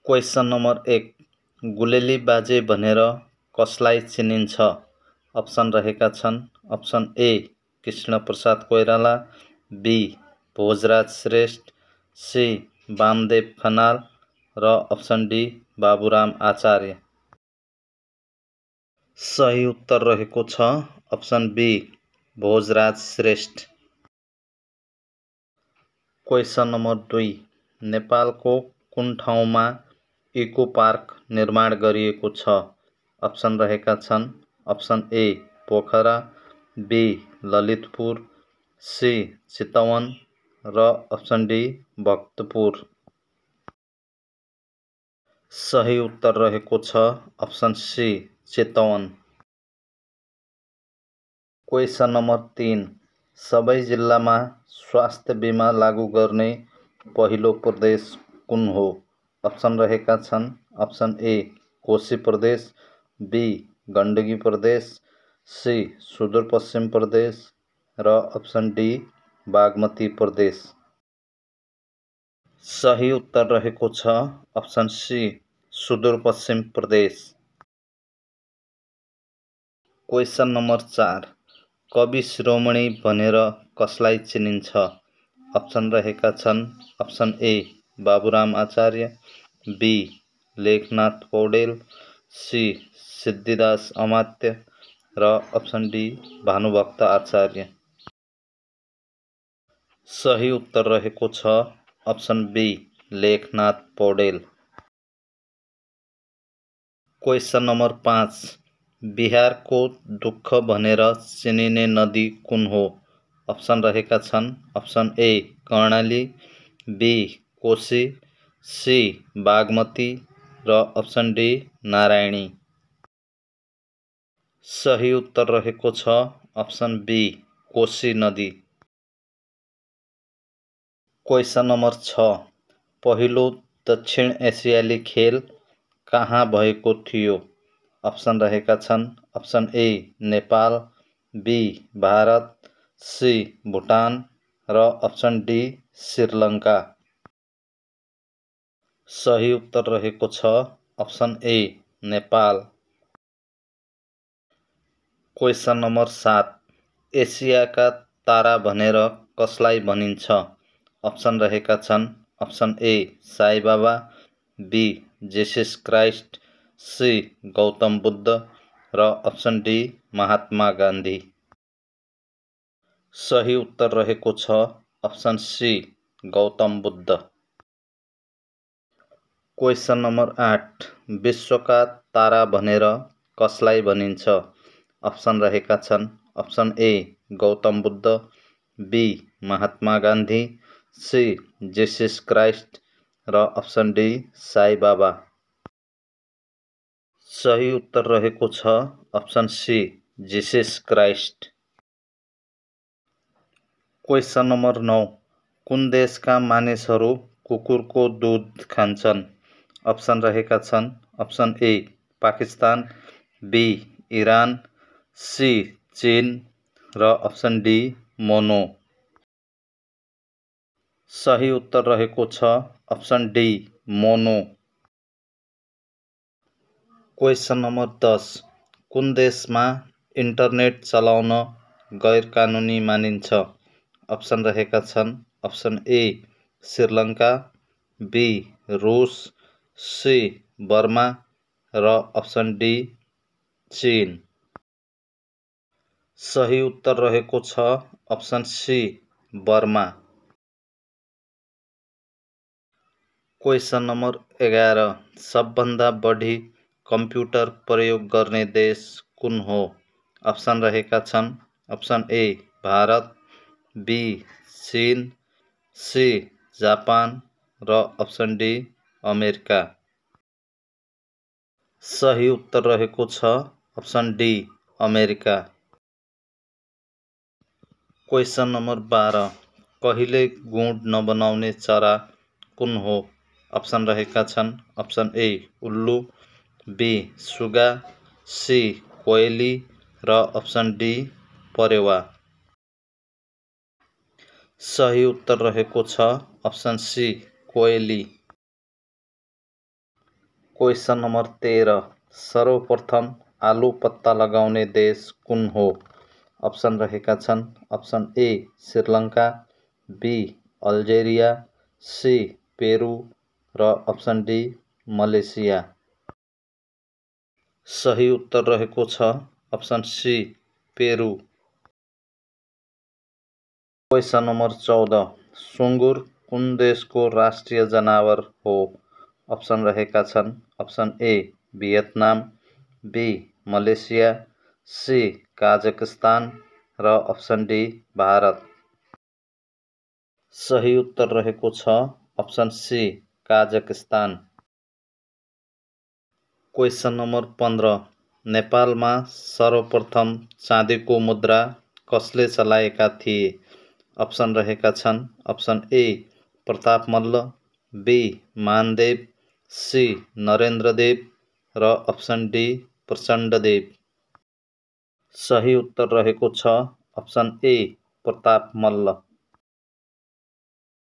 Question number 1 गुलेली बाजे भनेर कसलाई चिनिन्छ? अप्सन रहेका छन्। Option A Krishnaprasad Koirala, B Bhojraj Shrestha, C Bamdev Khanal र अप्सन डी बाबुराम आचार्य। सही उत्तर रहेको छ option B Bhojraj Shrestha. Question number 2 नेपालको कुन ठाउँमा इको पार्क निर्माण गरिएको छ? अप्सन रहेका छन्। Option A Pokhara, B Lalitpur, C Chitwan र अप्सन डी भक्तपुर। सही उत्तर रहेको छ option C Chitwan. Question number 3 सबै जिल्लामा स्वास्थ्य बिमा लागू गर्ने पहिलो प्रदेश कुन हो? अप्सन रहेका छन्। अप्सन ए कोशी प्रदेश, बी गण्डकी प्रदेश, सी सुदूरपश्चिम प्रदेश र अप्सन डी बागमती प्रदेश। सही उत्तर रहेको छ अप्सन सी सुदूरपश्चिम प्रदेश। क्वेसन नम्बर 4 कवि शिरोमणि भनेर कसलाई चिनिन्छ? अप्सन रहेका छन्। Option A Baburam Acharya, B Lekhnath Paudel, C Siddhidas Amatya र अप्सन डी भानुभक्त आचार्य। सही उत्तर रहेको छ option B Lekhnath Paudel. Question number 5 बिहारको दुःख भनेर चिनिने नदी कुन हो? अप्सन रहेका छन्। Option A Karnali, B Koshi, C Bagmati र अप्सन डी नारायणी। सही उत्तर रहेको छ अप्सन बी कोशी नदी। क्वेसन नम्बर 6 पहिलो दक्षिण एसियाली खेल कहाँ भएको थियो? अप्सन रहेका छन्। Option A Nepal, B Bharat, C Bhutan र अप्सन डी श्रीलङ्का। सही उत्तर रहेको छ option A Nepal. Question number 7 एसियाका तारा भनेर कसलाई भनिन्छ? अप्सन रहेका छन्। Option A Sai Baba, B Jesus Christ, C Gautam Buddha र अप्सन डी महात्मा गान्धी। सही उत्तर रहेको छ option C Gautam Buddha. Question number 8 विश्वका तारा भनेर कसलाई भनिन्छ? अप्सन रहेका छन्। Option A Gautam Buddha, B Mahatma Gandhi, C Jesus Christ र अप्सन डी साई बाबा। सही उत्तर रहेको छ option C Jesus Christ. Question number 9 कुन देशका मानिसहरू कुकुरको दुध खान्छन्? अप्सन रहेका छन्। Option A Pakistan, B Iran, C चीन र अप्सन डी मोनो। सही उत्तर रहेको छ अप्सन डी मोनो। क्वेसन नम्बर 10 कुन देशमा इन्टरनेट चलाउन गैर कानुनी मानिन्छ? अप्सन रहेका छन्। अप्सन ए श्रीलङ्का, बी रुस, सी बर्मा र अप्सन डी चीन। सही उत्तर रहेको छ option C Burma. Question number 11 सबभन्दा बढी कम्प्युटर प्रयोग गर्ने देश कुन हो? अप्सन रहेका छन्। अप्सन ए भारत, बी चीन, सी जापान र अप्सन डी अमेरिका। सही उत्तर रहेको छ option D America. Question number 12 कहिले गुँड नबनाउने चरा कुन हो? अप्सन रहेका छन्। अप्सन ए उल्लु, बी सुगा, सी कोइली र अप्सन डी परेवा। सही उत्तर रहेको छ अप्सन सी कोइली। क्वेसन नम्बर 13 सर्वप्रथम आलु पत्ता लगाउने देश कुन हो? अप्सन रहेका छन् option A Sri Lanka, B Algeria, C Peru र अप्सन डी मलेसिया। सही उत्तर रहेको छ option C Peru. Question number 14 सुँगुर कुन देशको राष्ट्रिय जनावर हो? अप्सन रहेका छन् option A Vietnam, B Malaysia, C Kazakhstan र अप्सन डी भारत। सही उत्तर रहेको छ option C Kazakhstan. Question number 15 नेपालमा सर्वप्रथम चाँदीको मुद्रा कसले चलाएका थिए? अप्सन रहेका छन् option A Pratap Malla, B Mandev, C Narendradev र अप्सन डी प्रचण्डदेव। सही उत्तर रहेको छ अप्सन ए प्रताप मल्ल।